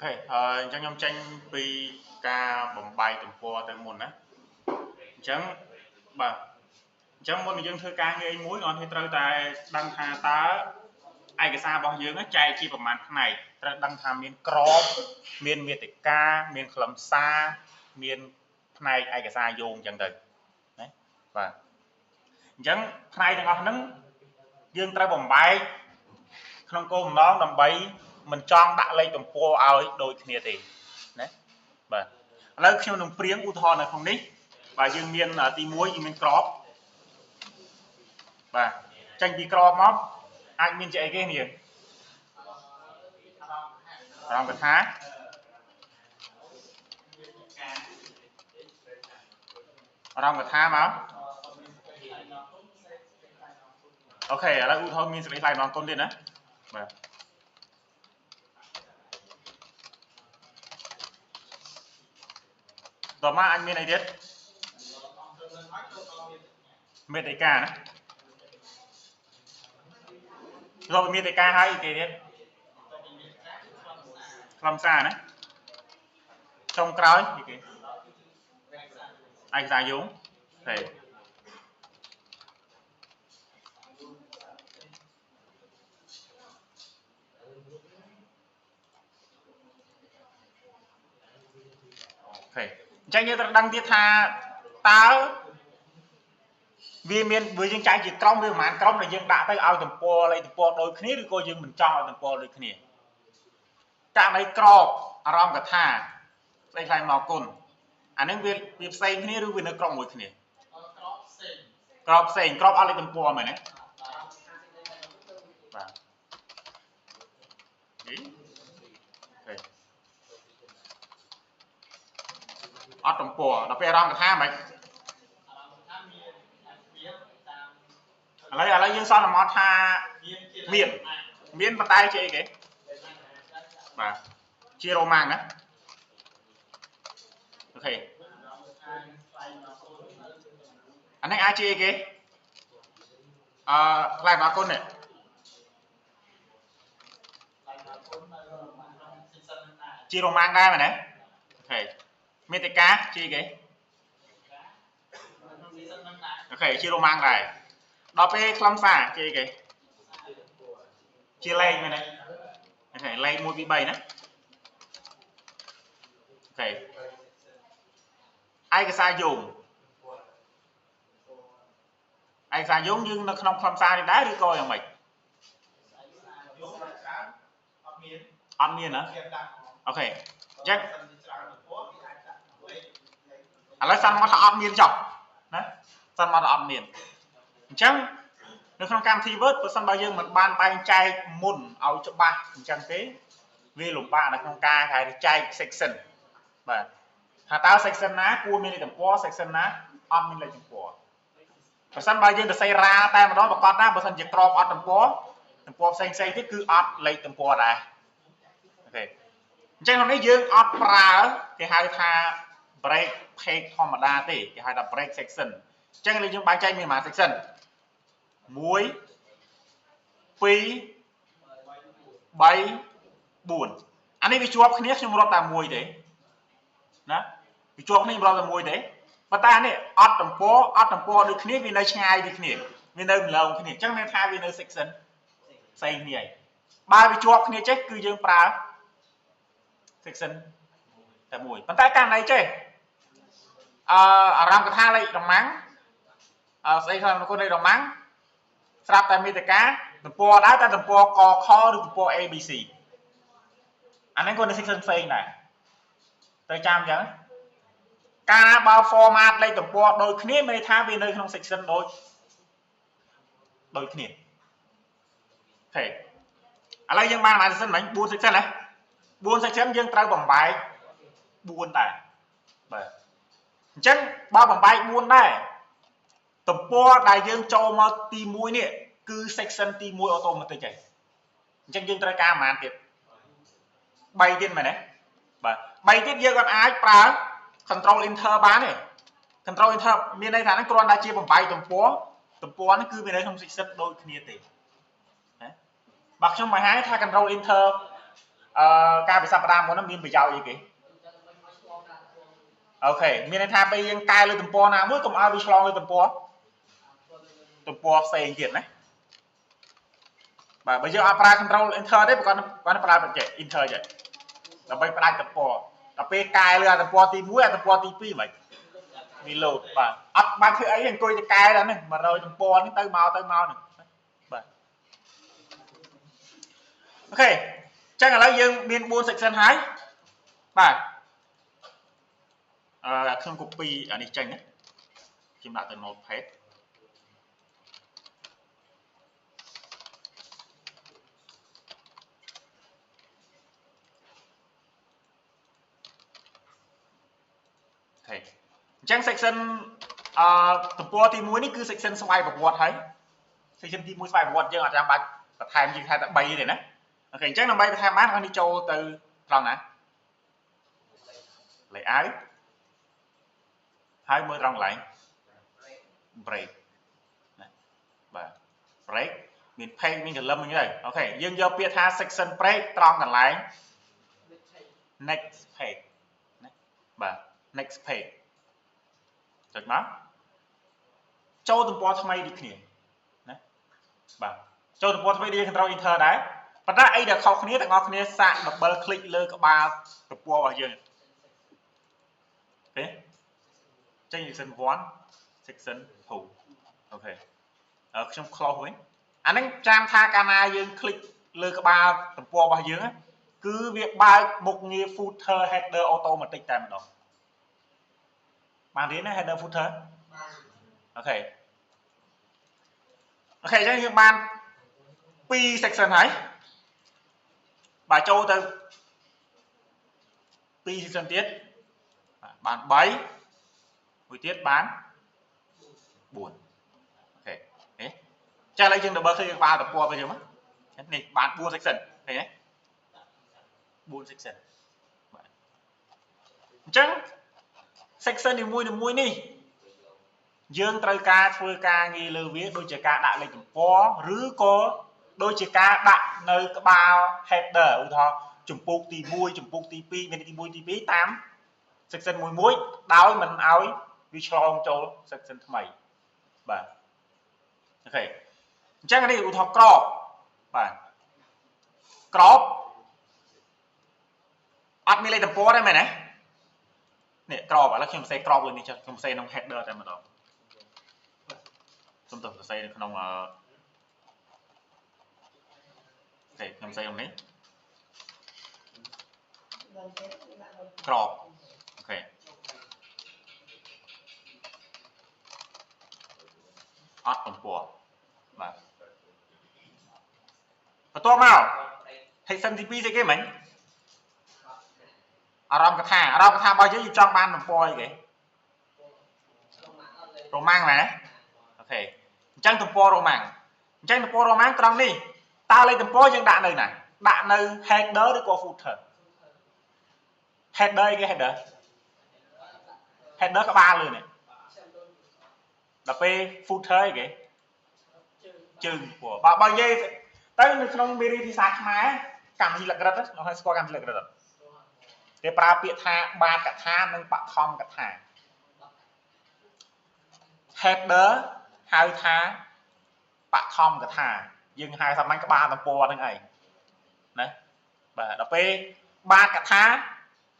Ok, chẳng nhom tranh vì ca bầm bay tụm po tới môn á chẳng bà chẳng môn dân thưa ca như muối ngon thì trời tại đăng thà tá ai cái xa bao nhiêu nó chạy chiประมาณ này đăng thà miền crop miền miền tịch ca miền khẩm xa miền này ai cái xa dùng chẳng đời đấy và chẳng này thì ngọc nứng dương trời bầm bay không cô nó làm bay mình chọnដាក់lên tụm po ao đôi kia thì đấy bàแล้วខ្ញុំនឹងព្រៀងឧទាហរណ៍នៅក្នុងនេះបាទយើងមានទី1យើងមានក្របបាទចេញពីក្របមកអាចមានជាអីគេនេះអារម្មណ៍កថាអារម្មណ៍កថាមកអូខេឥឡូវឧទាហរណ៍មានសេចក្តីថ្លែងអំណរគុណទៀតណាបាទต่อมาanhមានអីទៀតមេតិកាណារកមេតិកាហើយគេទៀតខ្លឹមសារណាចុងក្រោយគេឯកសារយោងទេអូខេអញ្ចឹងយើងត្រូវដឹងទៀតថាតើវាមានបើយើងចែកជាក្រុមវាប្រហែលក្រុមដែលយើងដាក់ទៅឲ្យទំព័រលេខទំព័រដូចគ្នាឬក៏យើងមិនចង់ឲ្យទំព័រដូចគ្នាករណីក្របអារម្មណ៍កថាស្ដីថ្លែងអំណរគុណអានឹងវាផ្សេងគ្នាឬវានៅក្រុមមួយគ្នាក្របផ្សេងក្របអត់លេខទំព័រមែនទេបាទអត់ទំព័រដល់ពេលអារម្មណ៍កថាមិនឥឡូវយើងសន្មតថាមានប៉ុន្តែជាអីគេបាទជារ៉ូម៉ាំងណាអូខេអានេះអាចជាអីគេថ្លែងអំណរគុណនេះជារ៉ូម៉ាំងដែរមែនទេអូខេមេតិកាជាគេអូខេជារ៉ូម៉ាំងដែរដល់ពេលខ្លឹមសារជាគេជាលេខមែនទេអូខេលេខ1 2 3ណាអូខេឯកសារយោងយើងនៅក្នុងខ្លឹមសារនេះដែរឬក៏យ៉ាងម៉េចអត់មានណាអូខេអញ្ចឹងឥឡូវសន្មតថាអត់មានចុះណាសន្មតថាអត់មានអញ្ចឹងនៅក្នុងកម្មវិធី Word បើសិនបើយើងមិនបានបែងចែកមុនឲ្យច្បាស់អញ្ចឹងទេវាលំបាកនៅក្នុងការគេចែក section បាទថាតើ section ណាគួរមានលេខទំព័រ section ណាអត់មានលេខទំព័របើសិនបើយើងទៅសេរាតែម្ដងប្រកបណាបើសិនជាក្របអត់ទំព័រផ្សេងទៀតគឺអត់លេខទំព័រដែរអូខេអញ្ចឹងក្នុងនេះយើងអត់ប្រើគេហៅថា break page ធម្មតាទេគេហៅថា break section អញ្ចឹងយើងបែងចែកមានប៉ុន្មាន section 1 2 3 4អានេះវាជាប់គ្នាខ្ញុំរាប់តែមួយទេណាវាជាប់គ្នារាប់តែមួយទេប៉ុន្តែអានេះអត់ទំព័រដូចគ្នាវានៅឆ្ងាយពីគ្នាវានៅម្លងគ្នាអញ្ចឹងមានថាវានៅ section ផ្សេងគ្នាហើយបើវាជាប់គ្នាចេះគឺយើងប្រើ section តែមួយប៉ុន្តែករណីចេះអារម្មណ៍កថាលេខរម៉ាំងស្ដីថ្លែងអំណរគុណលេខរម៉ាំងស្រាប់តែមេតិកាទំព័រដែរតែទំព័រកខឬទំព័រ ABC អានេះក៏នៅ section ផ្សេងដែរទៅចាំអញ្ចឹងកាលណាបើ format លេខទំព័រដូចគ្នាមានន័យថាវានៅក្នុង section ដូចគ្នាអូខេឥឡូវយើងបានប៉ុន្មាន section មិញ4 section ណា4 section យើងត្រូវបំបែក4ដែរបាទអញ្ចឹងបើបំបែក4ដែរទំព័រដែលយើងចូលមកទី1នេះគឺ section ទី1 automatic ហើយអញ្ចឹងយើងត្រូវការប៉ុន្មានទៀត3ទៀតមែនទេបាទ3ទៀតយើងអាចប្រើ control enter បានទេ control enter មានន័យថាហ្នឹងគ្រាន់តែជាបំបែកទំព័រហ្នឹងគឺវានៅក្នុង section ដូចគ្នាទេណាបើខ្ញុំបង្ហាញថា control enter ការពិសាបដាមុនហ្នឹងមានប្រយោជន៍អីគេអូខេមានន័យថាពេលយើងកែលើទំព័រណាមួយកុំឲ្យវាឆ្លងលើទំព័រផ្សេងទៀតណាបាទបើយើងអត់ប្រើ control enter ទេបើគាត់ប្រើបច្ចេក enter ចេះដើម្បីផ្ដាច់ទំព័រដល់ពេលកែលើអាទំព័រទី1អាទំព័រទី2ហ្មងវា load បាទអត់បានធ្វើអីអង្គុយទៅកែដល់ហ្នឹង100ទំព័រនេះទៅមកហ្នឹងបាទអូខេអញ្ចឹងឥឡូវយើងមាន4 section ហើយបាទខ្ញុំ copy អានេះចេញណាខ្ញុំដាក់ទៅ notepadអញ្ចឹង section ទំព័រទី1នេះគឺ section ស្វ័យប្រវត្តិហើយ section ទី1ស្វ័យប្រវត្តិយើងអត់ចាំបាច់បន្ថែមយើងថាតែ3ទេណាអូខេអញ្ចឹងដើម្បីបន្ថែមបាននេះចូលទៅត្រង់ណា layout ហើយមើលត្រង់កន្លែង break ណាបាទ break មាន page មាន column អញ្ចឹងអូខេយើងយកពាក្យថា section break ត្រង់កន្លែង next page ណាបាទ next page ចុចមកចូលទំព័រថ្មីដូចគ្នាណាបាទចូលទំព័រថ្មីដូច control enter ដែរប៉ុន្តែអីដែលខុសគ្នាទាំងអស់គ្នាសាក double click លើក្បាលទំព័ររបស់យើងទេចេញ section 1 section 2អូខេខ្ញុំ close វិញអាហ្នឹងចាំថាកាលណាយើង click លើក្បាលទំព័ររបស់យើងគឺវាបើកមុខងារ footer header automatic តែម្ដងបានទេណា header footer អូខេអញ្ចឹងយើងបាន2 section ហើយបាទចូលទៅ2 section ទៀតបាន3មួយទៀតបាន4អូខេចាឥឡូវយើង double click ក្បាលទំព័រទៅយើងមកនេះបាន4 section ឃើញទេ4 section បាទអញ្ចឹង section នីមួយៗនេះយើងត្រូវការធ្វើការងារលើវាដូចជាការដាក់លេខទំព័រឬក៏ដូចជាការដាក់នៅក្បាល header ឧទាហរណ៍ជំពូកទី1ជំពូកទី2មានទី1ទី2តាម section មួយដោយមិនឲ្យវាឆ្លងចូល section ថ្មីបាទអូខេអញ្ចឹងនេះឧទាហរណ៍ក្របបាទក្របអត់មានលេខទំព័រទេមែនទេនេះក្របឥឡូវខ្ញុំសរសេរក្របលើនេះចុះខ្ញុំសរសេរក្នុង header តែម្ដងខ្ញុំទៅសរសេរនៅក្នុងអូខេខ្ញុំសរសេរក្នុងនេះក្របអូខេអត់ទំព័របាទបន្ទាប់មក section ទី2ស្អីគេមិញអារម្មណ៍កថារបស់យើងចង់បានទំព័រអីគេរ៉ូម៉ាំងមែនអូខេអញ្ចឹងទំព័ររ៉ូម៉ាំងត្រង់នេះតើលេខទំព័រយើងដាក់នៅណាដាក់នៅ header ឬក៏ footer header អីគេ header ក្បាលលើនេះដល់ពេល footer អីគេជើងទំព័របើនិយាយទៅនៅក្នុងមេរៀនភាសាខ្មែរកម្មវិធីលក្ខិតនោះឲ្យស្គាល់កម្មវិធីលក្ខិតគេប្រើពាក្យថាបាតកថានិងបឋមកថា header ហៅថាបឋមកថាយើងហៅសាមញ្ញក្បាលទំព័រហ្នឹងឯងណាបាទដល់ពេលបាតកថា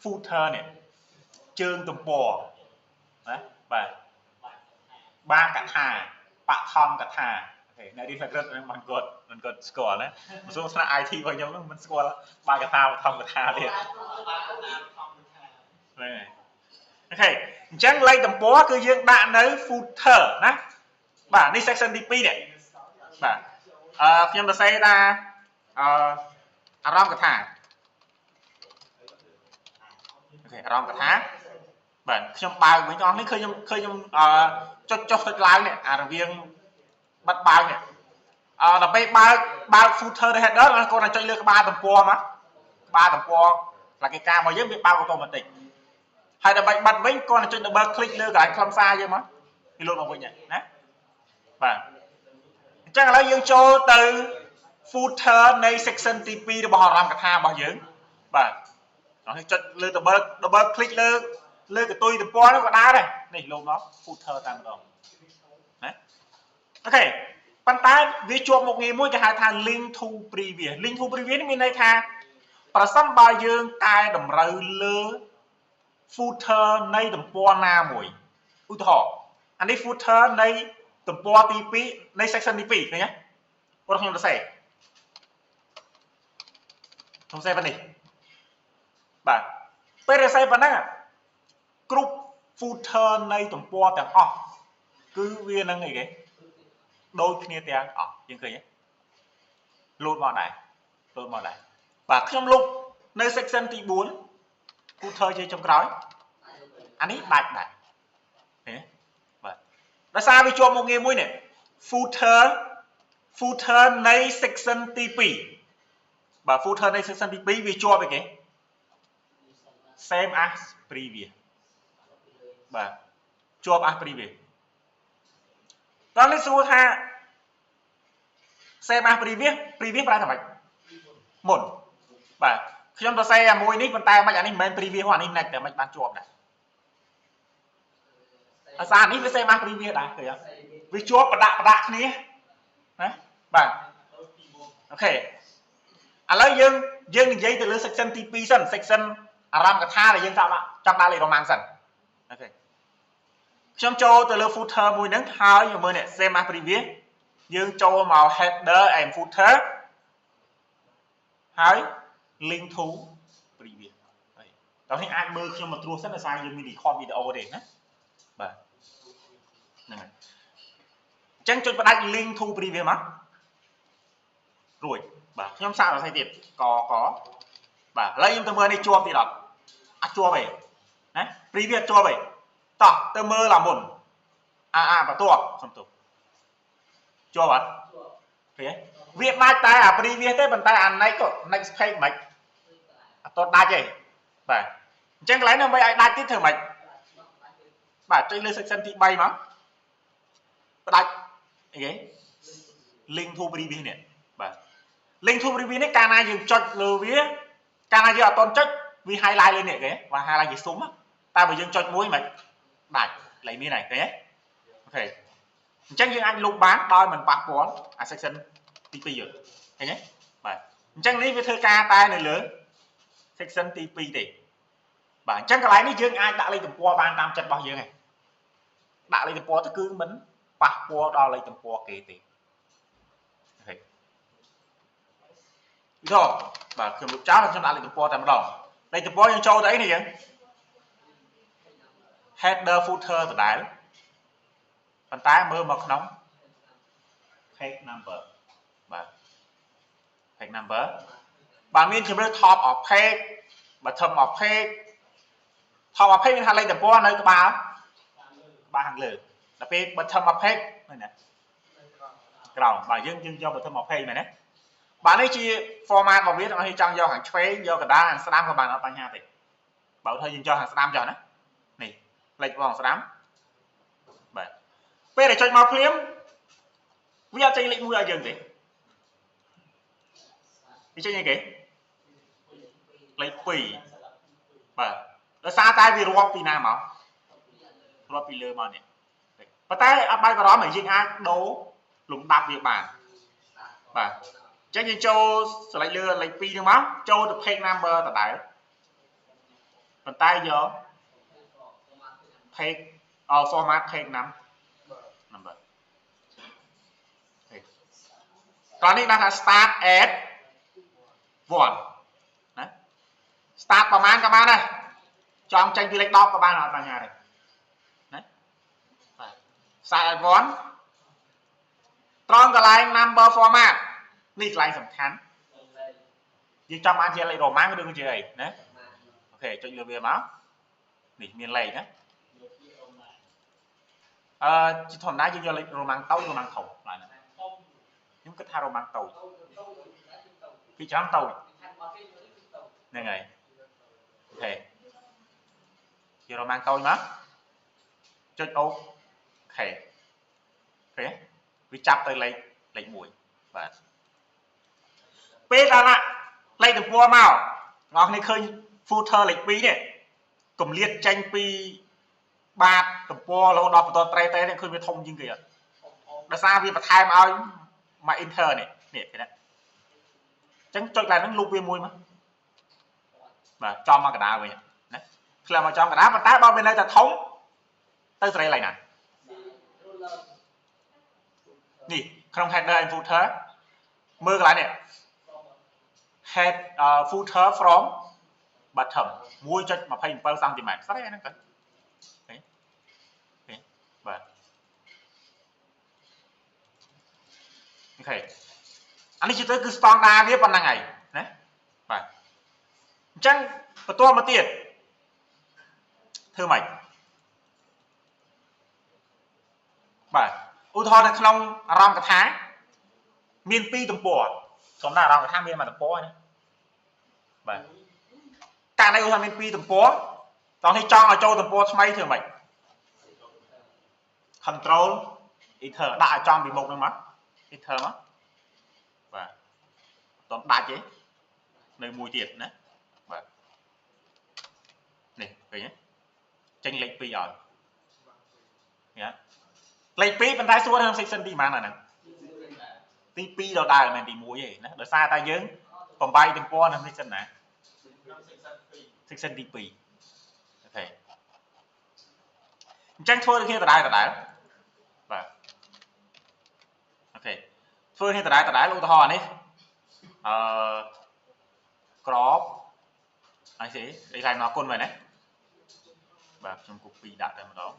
footer នេះជើងទំព័រណាបាទបាតកថាបឋមកថាអូខេអ្នករៀនលក្ខិតហ្នឹងមិនគាត់ស្គាល់ណាមិនសូវស្នាក់ IT របស់ខ្ញុំហ្នឹងមិនស្គាល់បាតកថាបឋមកថាទៀតហ្នឹងហើយអូខេអញ្ចឹងលេខទំព័រគឺយើងដាក់នៅ footer ណាបាទនេះ section ទី2នេះបាទខ្ញុំសរសេរថាអារម្មណ៍កថាអូខេអារម្មណ៍កថាបាទខ្ញុំបើកវិញអស់នេះឃើញខ្ញុំចុចឡើងនេះអារវាងបិទបើកនេះដល់ពេលបើក footer ឬ header គាត់តែចុចលើក្បាលទំព័រមកក្បាលទំព័រលក្ខិការបស់យើងវាបើកអូតូម៉ាទិកហើយដើម្បីបិទវិញគាត់ចុច double click លើកន្លែងខ្លឹមសារយើងមកវាលោតមកវិញណាបាទអញ្ចឹងឥឡូវយើងចូលទៅ footer នៃ section ទី2របស់អារម្មណ៍កថារបស់យើង បាទដល់ចុចលើ double click លើកន្ទុយទំព័រនោះក៏ដើរដែរនេះលោកមក footer តែម្ដងណាអូខេប៉ុន្តែវាជាប់មុខងារមួយគេហៅថា link to previous link to previous នេះមានន័យថាប្រសិនបើយើងកែតម្រូវលើ footer នៃទំព័រណាមួយឧទាហរណ៍អានេះ footer នៃទំព័រទី2នៃ section ទី2ឃើញទេបងខ្ញុំសរសេរប៉ុណ្នេះបាទពេលសរសេរប៉ុណ្ណឹងគ្រប់ footer នៃទំព័រទាំងអស់គឺវានឹងអីគេដូចគ្នាទាំងអស់យើងឃើញទេលោតមកដែរបាទខ្ញុំលុបនៅ section ទី4 footer ជាចុងក្រោយអានេះដាច់ដែរឃើញទេបាទដោយសារវាជាប់មុខងារមួយនេះ footer នៃ section ទី2បាទ footer នៃ section ទី2វាជាប់អីគេ same as previous បាទជាប់ as previous ដល់នេះសួរថា same as previous ប្រែថាម៉េចមុនបាទខ្ញុំសរសេរអាមួយនេះប៉ុន្តែមិនអានេះមិនមែន previous អានេះ next តែមិនបានជាប់ដែរអាសារនេះវា same as previous ដែរឃើញវាជាប់ប្រដាក់គ្នាណាបាទអូខេឥឡូវយើងនិយាយទៅលើ section ទី2សិន section អារម្មណ៍កថាដែលយើងចង់ដាក់លេខរ៉ូម៉ាំងសិនអូខេខ្ញុំចូលទៅលើ footer មួយហ្នឹងហើយមើលនេះ same as previous យើងចូលមក header and footer ហើយ link to previous ហើយតោះនេះអាចមើលខ្ញុំមកត្រួសសិនដោយសារយើងមាន record វីដេអូទេណាបាទហ្នឹងហើយអញ្ចឹងចុចផ្ដាច់ link to previous មករួចបាទខ្ញុំសាកសរសេរទៀតកបាទឥឡូវខ្ញុំទៅមើលនេះជាប់ទៀតអត់ជាប់ទេណា previous ជាប់ទេតោះទៅមើលឡើងមុនបន្ទាប់សំទោសជាប់អត់ឃើញវាដាច់តែអា previous ទេប៉ុន្តែអា next ក៏ next page មិនអត់ដាច់ទេបាទអញ្ចឹងកន្លែងនេះដើម្បីឲ្យដាច់ទៀតធ្វើម៉េចបាទចុចលើ section ទី3មកផ្ដាច់អីគេ link to previous នេះបាទ link to previous នេះកាលណាយើងចុចលើវាកាលណាយើងអត់តន់ចុចវា highlight លើនេះគេបាទ highlight ជាស៊ុំតែបើយើងចុចមួយមិនដាច់លេខមានហើយឃើញទេអូខេអញ្ចឹងយើងអាចលុបបានដោយមិនប៉ះពាល់អា section ទី2យើងឃើញទេបាទអញ្ចឹងនេះវាធ្វើការតែនៅលើ section ទី2ទេបាទអញ្ចឹងកន្លែងនេះយើងអាចដាក់លេខទំព័របានតាមចិត្តរបស់យើងឯងដាក់លេខទំព័រទៅគឺមិនប៉ះពាល់ដល់លេខទំព័រគេទេអូខេបាទខ្ញុំលុបចោលខ្ញុំដាក់លេខទំព័រតែម្ដងលេខទំព័រយើងចូលទៅអីនេះយើង header footer ដដែលប៉ុន្តែមើលមកក្នុង page number បាទ page number បាទមានជម្រើស top of page bottom of page top of page មានថាលេខទំព័រនៅក្បាលខាងលើដល់ពេល bottom of page ហ្នឹងណាក្រោមបាទយើងយក bottom of page មែនទេបាទនេះជា format របស់វាទាំងអស់ចង់យកខាងឆ្វេងយកកណ្ដាលខាងស្ដាំក៏បានអត់បញ្ហាទេបើថាយើងចង់ខាងស្ដាំចុះណានេះលេខបងស្ដាំបាទពេលដែលចុចមកភ្លាមវាអត់ចេញលេខ1ឲ្យយើងទេវាចេញអីគេលេខ2បាទដោយសារតែវារាប់ពីណាមករាប់ពីលើមកនេះប៉ុន្តែអត់បាយបារម្ភយើងអាចដូរលំដាប់វាបានបាទអញ្ចឹងយើងចូលស្រេចលើលេខ2ហ្នឹងមកចូលទៅ page number ដដែលប៉ុន្តែយក page format page number តោះនេះដាក់ថា start at 1ណា start ប្រហែលក៏បានដែរចង់ចេញពីលេខ10ក៏បានអត់បញ្ហាទេណាបាទ start at 1ត្រង់កន្លែង number format នេះកន្លែងសំខាន់យើងចង់បានជាលេខរ៉ូម៉ាំងឬជាអីណាអូខេចុចលើវាមកនេះមានលេខណាជាធម្មតាយើងយកលេខរ៉ូម៉ាំងតូចរ៉ូម៉ាំងធំបាទខ្ញុំគិតថារ៉ូម៉ាំងតូចពីច្រើនតូចហ្នឹងហើយអូខេជារ៉ូម៉ាំងតូចមកចុចអូខេវាចាប់ទៅលេខ1បាទពេលដល់លេខទំព័រមក ngọc này khơi footer lịch bí này cầm liệt tranh pi ba cầm po lâu đọc toàn trai trai này khơi về thông như kìa đã sao vì mà thay mà inter này nè cái này chẳng cho lại nó lục về mùi mà cho mà cái đá vậy đấy là mà cho cái đá mà tái bao bên đây là thống tới đây lại nè nè không header and footer mưa cái lại nè head footer from bottom mùi cho mà phải bao cm sao đấy nó cần đấy và ok anh đi chỉ tới cái standard với phần này đấy và chẳng và to mà tiền thưa mày và ưu thọ là không ram cả tháng miền pi tầm bò chúng ta ram cả tháng miền mà tầm bò này và càng này ưu thọ miền pi tầm bò còn thì cho ở châu tầm bò thay thưa mày control ether đại trong bị một nữa mắt ether mắt và toàn đại chế nơi mùi tiền đấy và này vậy nhé tranh lệch pi ở nhá lệch pi bên tay xuống nó section đi mà nè tí pi đầu đài là mình đi mùi vậy nè đợt xa ta dướng còn bay từng qua nó section nè section đi pi ok tranh thôi khi ta đài và ok thôi khi ta đài luôn thò này crop anh sẽ đây là nó côn vậy đấy và trong copy đặt ở đó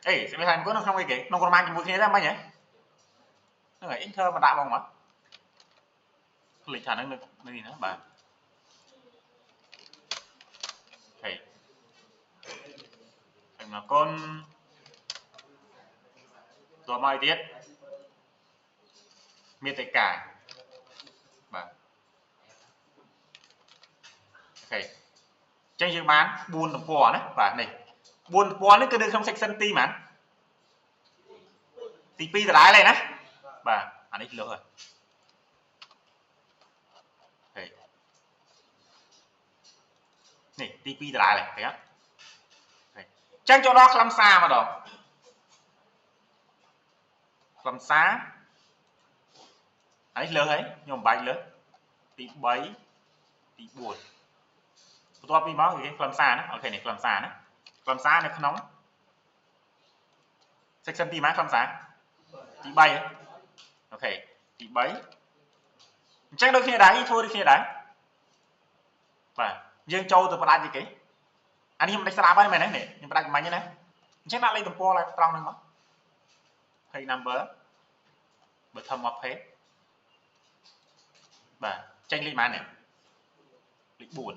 ê sẽ thành có nó không cái gì nó còn mang cái mũi kia ra mấy nhỉ nó là inter mà đạo vòng mà lịch thành nó được gì nữa bà thầy thành là conตัวmai tiết miệt tay cả bà ok tranh dự bán buôn tầm bò đấy và này buôn tầm bò nó cứ được trong section ti mà TP từ đáy này nè và anh ấy lừa rồi okay. Này TP từ đáy này thấy không okay. Tranh cho đó làm xa mà đâu làm xa anh ấy lừa ấy nhưng mà bài lừa tí bấy tí buồn tôi bị máu cái làm xa nữa ok này làm xa này nóng section tí má làm xa tí bay ok tí bấy chắc đôi khi đáy thôi đôi khi đáy và dương châu từ phần gì cái anh em đánh xa bao mày này nhưng mà đánh mày như này chắc đã lên tầm po lại trong này mà hay number bottom of page và tranh lên màn này lịch buồn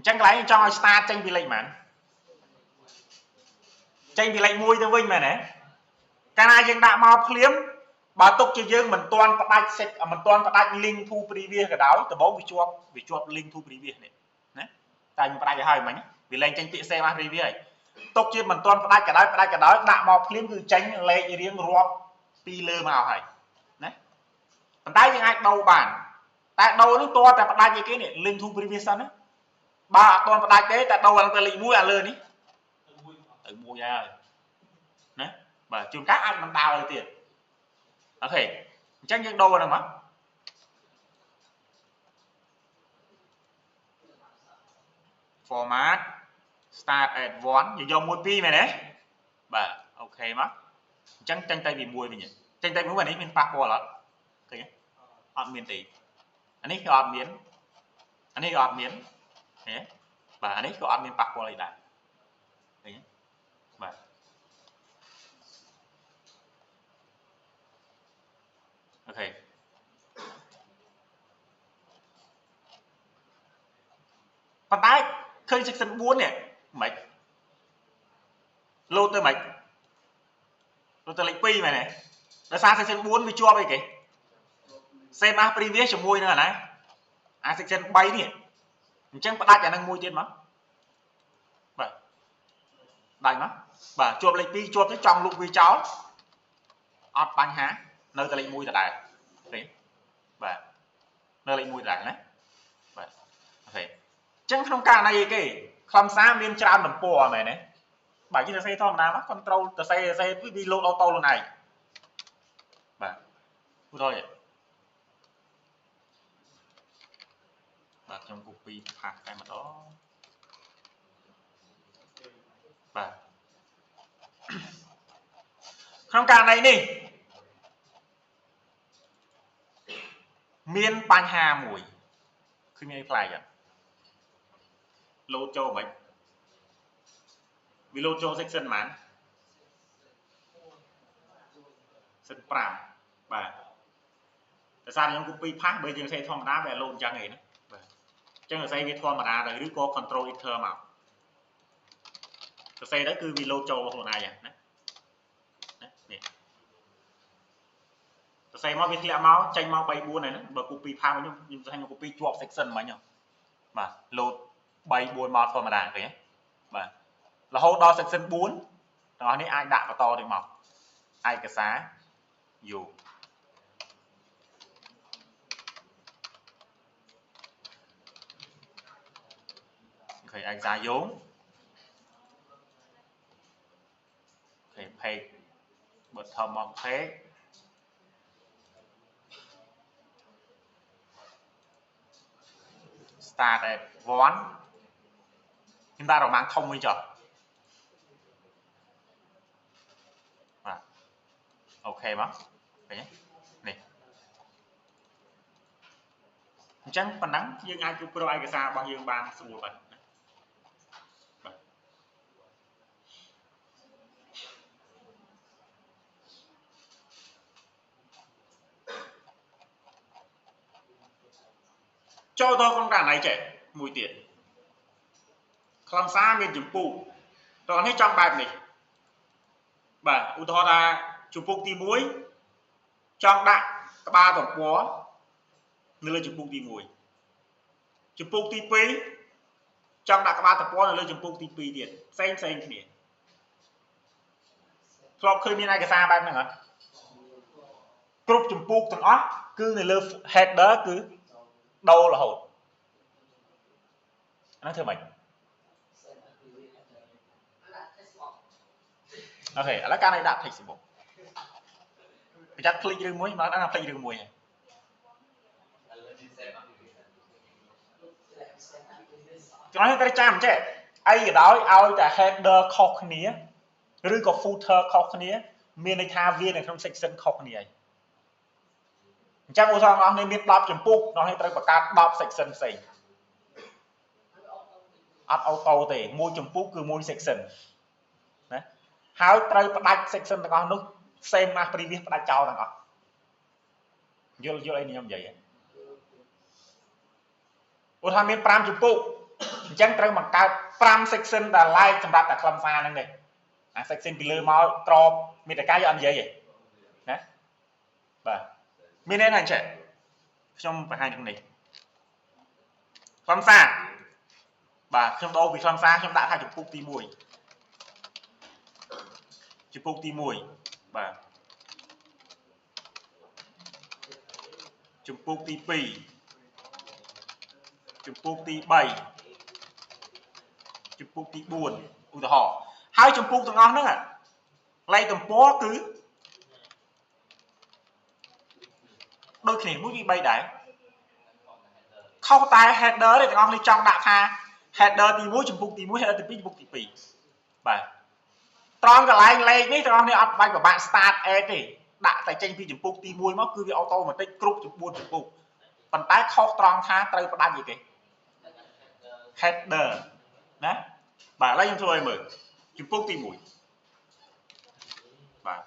tranh lấy cho start tranh bị lệnh màn tranh bị lệnh mùi cho vinh mà này cái này dân đã mau liếm bà tục cho dương mình toàn phát đạch set mình toàn phát đạch link thu previous cái đó từ bố bị chuột link thu previous này nè tại mình phát đạch hai mình vì lên tranh tị xe mà previous này tục cho mình toàn phát đạch cái đó đã mau liếm cứ tranh lệ riêng rộp pi lơ màu này nè còn tay những ai đâu bản tại đâu nó to tại phát đạch như cái này link thu previous á bà toàn phát đạch thế tại đâu là ta lị mũi à lơ ní tự mua ra nè và trường các anh mình đào được tiền ok chắc những đâu rồi mà format start at one như do mua pi này đấy và ok mà chắc tranh tay bị mùi nhỉ tranh tay muốn vào đấy mình phạt qua lắm ok ọt miếng tí anh ấy cái ọt miếng anh ấy cái ọt miếng thế và anh ấy cái ọt miếng phạt qua lại đại đấy và ok còn tái khơi section 4 này mấy lô tơ mấy lô tơ lệnh pi này nó sang section 4 mới cho về cái xem á previous cho môi nữa này section 7 này chẳng bắt đại năng môi tiền mà vậy đại mà và chuột lệnh pi chuột cái trong lục vi cháu ọt bánh há nơi ta lấy mũi ta đại đấy và nơi lấy mũi đại đấy và ok chẳng không cả này cái làm sao miền tràm đầm po mày này bài chỉ là xây thom nào control ta xây với video auto luôn này và rồi và trong copy phạt cái mà đó và không cả này đi miền Panh Hà mùiคือมีอะไรอ่ะโลโจไหมวิโลโจเซ็กชันมันเส้นปรามบ่าแต่ซายังกูปีพักเบย์ยังใช้ธรรมดาแบบโลนจังไงนะจังใช้วิธีธรรมดาหรือก็คอนโทรลอินเทอร์มาแต่ใช้đóคือวิโลโจของนายอ่ะนะนี่แต่ใช้มาวิธีละเมาส์ใจเมาส์ใบบัวไหนนะแบบกูปีพักมันยังใช้กูปีจวบเซ็กชันมาเนี่ยบ่าโลดใบบัวมาธรรมดาไปเนี่ยบ่าlà hô đo section 4 đó này ai đặt vào to thì mọc ai cái xá dù khởi ai giá vốn khởi pay bật thầm mọc thế start at vón chúng ta rồi mang thông với chợ okมั้งไปนี่จังปนังยังไงกูโปรไอกษาบางยังบางสมุดไปcho tôi con cả này trẻ mùi tiền làm sao miền chủng phụ rồi hết trong bài này bà u thọ ra chủng phụ tí muối trong đại ba tổng bó nơi chủng phụ tí muối chủng phụ tí pí trong đại ba tổng bó nơi chủng phụ tí pí tiền xanh tiềnเราเคยมีนายกระซาแบบนึงเหรอกรุ๊ปจุ่มปูตรงอ๊อคือในเลือ header คือđâu là hột nó thưa mày ok là cái này đặt thành số ไปจัดคลิกđường muối mà nó làคลิกđường muối nói cái trăm chứ ai cái đó aoแต่ header ខុសគ្នាឬក៏ footer ខុសគ្នាមានន័យថាវានៅក្នុង section ខុសគ្នាអញ្ចឹងឧទាហរណ៍អស់នេះមាន10ចម្ពោះនោះឲ្យត្រូវបង្កើត10 section ផ្សេងអត់អូតូទេមួយចម្ពោះគឺមួយ section ណាហើយត្រូវផ្ដាច់ section ទាំងអស់នោះ same as previous ផ្ដាច់ចោលទាំងអស់យល់អីខ្ញុំនិយាយឧទាហរណ៍មាន5ចម្ពោះអញ្ចឹងត្រូវបង្កើត5 section ដែល like សម្រាប់តែខ្លឹមសារហ្នឹងទេអា section ពីលើមកក្របមេតិកាយកអត់និយាយទេណាបាទមានន័យថាអញ្ចឹងខ្ញុំបង្ហាញក្នុងនេះខ្លឹមសារបាទខ្ញុំដូរពីខ្លឹមសារខ្ញុំដាក់ថាចម្ពោះទី1ចម្ពោះទី1បាទចម្ពោះទី2ចម្ពោះទី3ចម្ពោះទី4ឧទាហរណ៍ហើយចម្ពោះទាំងអស់ហ្នឹងលេខទំព័រគឺដូចគ្នា1 2 3ដែរខុសតែ header ទេទាំងអស់នេះចង់ដាក់ថា header ទី1ចម្ពោះទី1 header ទី2ចម្ពោះទី2បាទត្រង់កន្លែងលេខនេះទាំងអស់នេះអត់បាច់ពិបាក start at ទេដាក់តែចេញពីចម្ពោះទី1មកគឺវា automatic គ្រប់ចំពោះចម្ពោះប៉ុន្តែខុសត្រង់ថាត្រូវផ្ដាច់អីគេ header ណាបាទឥឡូវខ្ញុំធ្វើឲ្យមើលចម្ពោះទី1បាទ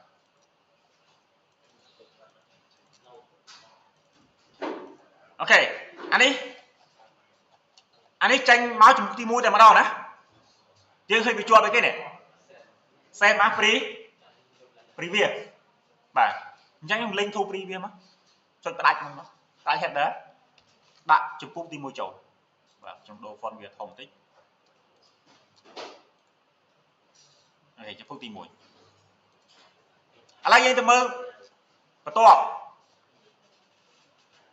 អូខេអានេះចេញមកចម្ពោះទី1តែម្ដងណាយើងឃើញវាជាប់អីគេនេះ save as previous បាទអញ្ចឹងខ្ញុំលេង to previous មកចុចផ្ដាច់មកផ្ដាច់ header ដាក់ចម្ពោះទី1ចូលបាទខ្ញុំដូរ font វាធំបន្តិចអូខេចម្ពោះទី1ឥឡូវយើងទៅមើល បន្ទាប់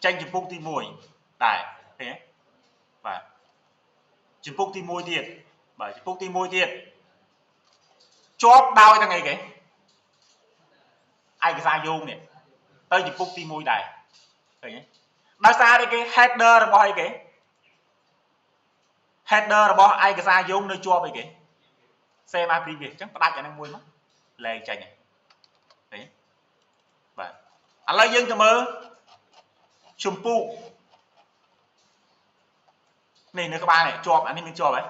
ចេញចំពុកទី1ដែរឃើញទេបាទចំពុកទី1ទៀតបាទចំពុកទី1ទៀតជាប់ដោយទាំងអីគេឯកសារយោងនេះទៅចំពុកទី1ដែរឃើញទេដោយសារអីគេ header របស់អីគេ header របស់ឯកសារយោងនៅជាប់អីគេ same as previous អញ្ចឹងផ្ដាច់អានឹងមួយមកលែងចេញឃើញបាទឥឡូវយើងទៅមើលជំពូកនេះនៅក្បាលនេះជាប់អានេះមានជាប់ហ៎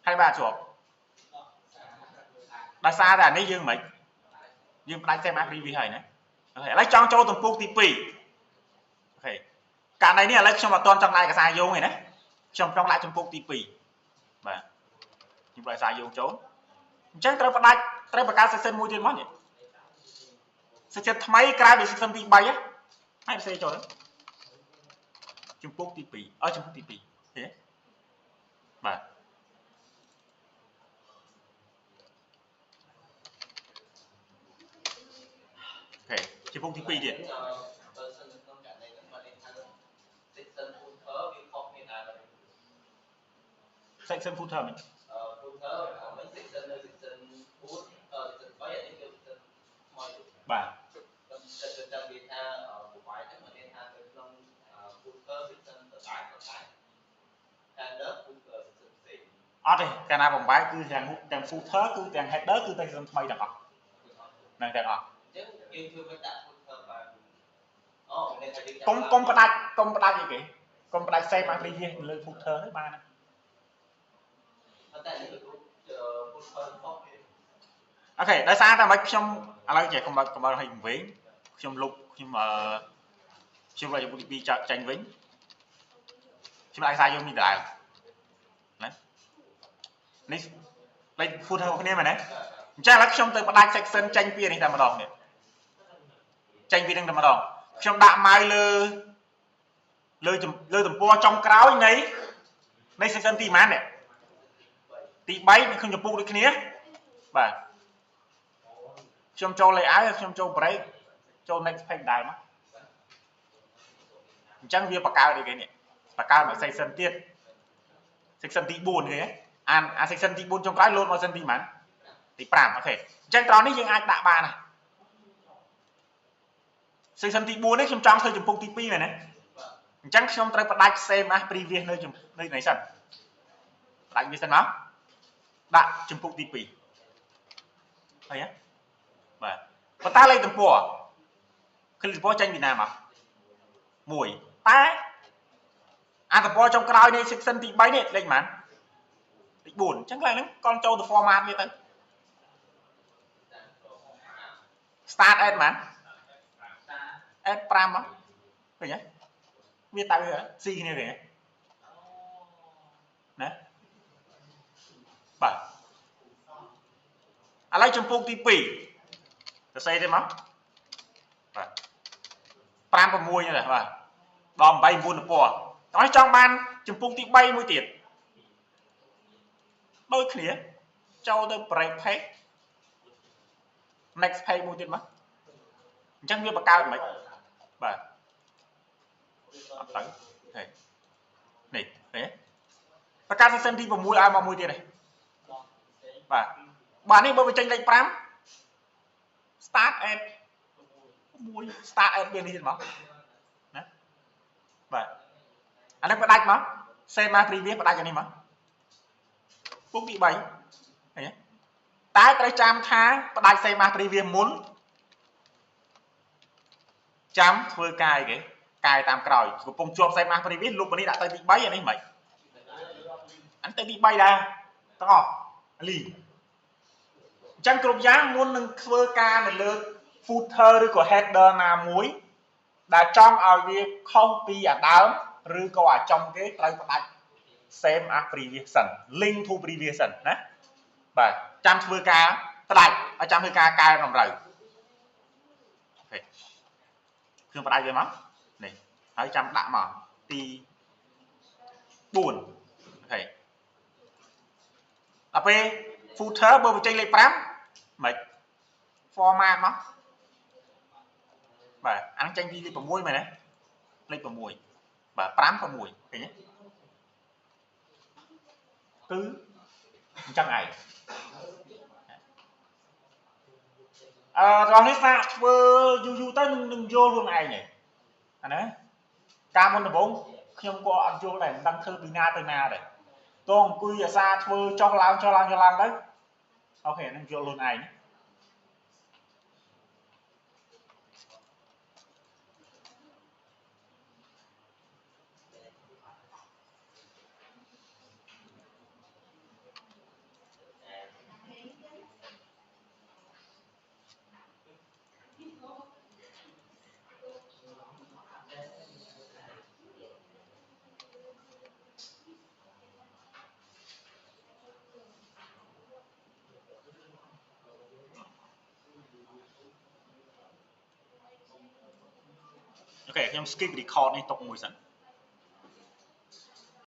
ហើយបាទជាប់ដោយសារតែអានេះយើងមិនយើងផ្ដាច់ same as previous ហើយណាអូខេឥឡូវចង់ចូលទំពុកទី2អូខេករណីនេះឥឡូវខ្ញុំអត់ទាន់ចង់ដាក់ឯកសារយោងទេណាខ្ញុំចង់ដាក់ជំពូកទី2បាទខ្ញុំដាក់ឯកសារយោងចូលអញ្ចឹងត្រូវផ្ដាច់ត្រូវបង្កើត section មួយទៀតមកនេះ section ថ្មីក្រៅពី section ទី3ហ៎ហើយផ្សេងចូលជំពូកទី2ជំពូកទី2ឃើញទេបាទអូខេជំពូកទី2ទៀតsection footer មិនបាទអត់ទេកាលណាបំបែកគឺទាំង footer គឺទាំង header គឺតែ section ថ្មីទាំងអស់នឹងទាំងអស់យើងធ្វើមិនដាក់ footer បាទកុំផ្ដាច់អីគេកុំផ្ដាច់ save as previous លើ footer ទេបានណាអូខេដោយសារតែមិនខ្ញុំឥឡូវចេះកុំឲ្យវិញខ្ញុំលុបខ្ញុំឲ្យជំពូកទី2ចេញវិញខ្ញុំដាក់ឯកសារយោងនេះដែរណានេះលេខ footer របស់គ្នាមែនទេអញ្ចឹងឥឡូវខ្ញុំទៅផ្ដាច់ section ចេញពីនេះតែម្ដងនេះចេញពីនឹងតែម្ដងខ្ញុំដាក់ម៉ៅលើទំព័រចុងក្រោយនៃ section ទីប៉ុន្មាននេះទី3ខ្ញុំចំពុកដូចគ្នាបាទខ្ញុំចូល layout ខ្ញុំចូល break ចូល next page ដែរមកអញ្ចឹងវាបង្កើតអីគេនេះបង្កើតមក section ទៀត section ទី4គេអា section ទី4ចុងក្រោយ load មក section ទីប៉ុន្មានទី5អូខេអញ្ចឹងត្រង់នេះយើងអាចដាក់បានណា section ទី4នេះខ្ញុំចង់ធ្វើចំពុកទី2មែនទេអញ្ចឹងខ្ញុំត្រូវផ្ដាច់ same as previous នៅនេះសិនផ្ដាច់វាសិនមកដាក់ចំពុកទី2ឃើញទេបាទប៉ុន្តែលេខទំព័រគឺទំព័រចេញពីណាមក1តែអាទំព័រចុងក្រោយនៃ section ទី3នេះលេខប៉ុន្មានលេខ4អញ្ចឹងឡើងហ្នឹងកន់ចូលទៅ format វាទៅ start at ប៉ុន្មាន at 5មកឃើញទេវាទៅស៊ីគ្នាទេណាបាទឥឡូវចំពុកទី2សរសេរទេមកបាទ5 6នេះដែរបាទដល់8 9ទំព័រដល់ចង់បានចំពុកទី3មួយទៀតដូចគ្នាចូលទៅ break page next page មួយទៀតមកអញ្ចឹងវាបង្កើតមិនបាទអត់ទៅហេនេះហេបង្កើត section ទី6ឲ្យមកមួយទៀតទេបាទនេះបើបញ្ចេញលេខ5 start at 1 start at វានេះទៀតមកណាបាទអានេះផ្ដាច់មក same as previous ផ្ដាច់អានេះមកពុកទី3ឃើញទេតែត្រូវចាំថាផ្ដាច់ same as previous មុនចាំធ្វើកាយគេកាយតាមក្រោយកំពុងជាប់ same as previous លុបនេះដាក់ទៅទី3អានេះមិនអានទៅទី3ដែរទាំងអស់លីអញ្ចឹងគ្រប់យ៉ាងមុននឹងធ្វើការនៅលើ footer ឬក៏ header ណាមួយដែលចង់ឲ្យវាខុសពីអាដើមឬក៏អាចុងគេត្រូវផ្ដាច់ same as previous សិន link to previous សិនណាបាទចាំធ្វើការផ្ដាច់ឲ្យចាំធ្វើការកែតម្រូវអូខេខ្ញុំផ្ដាច់វាមកនេះហើយចាំដាក់មកទី4អូខេដល់ពេល footer បើបញ្ចេញលេខ5មិន format មក បាទអានឹងចេញពីលេខ6មែនទេលេខ6បាទ5 6ឃើញទេគឺអញ្ចឹងឯងរបស់នេះថាធ្វើយូរទៅនឹងយល់ខ្លួនឯងទេអាណាការមុនដំបូងខ្ញុំក៏អត់យល់ដែរមិនដឹងធ្វើពីណាទៅណាដែរតោះអង្គុយអាសាធ្វើចុះឡើងទៅអូខេនឹងយល់ខ្លួនឯងអូខេខ្ញុំ skip record នេះទុកមួយសិន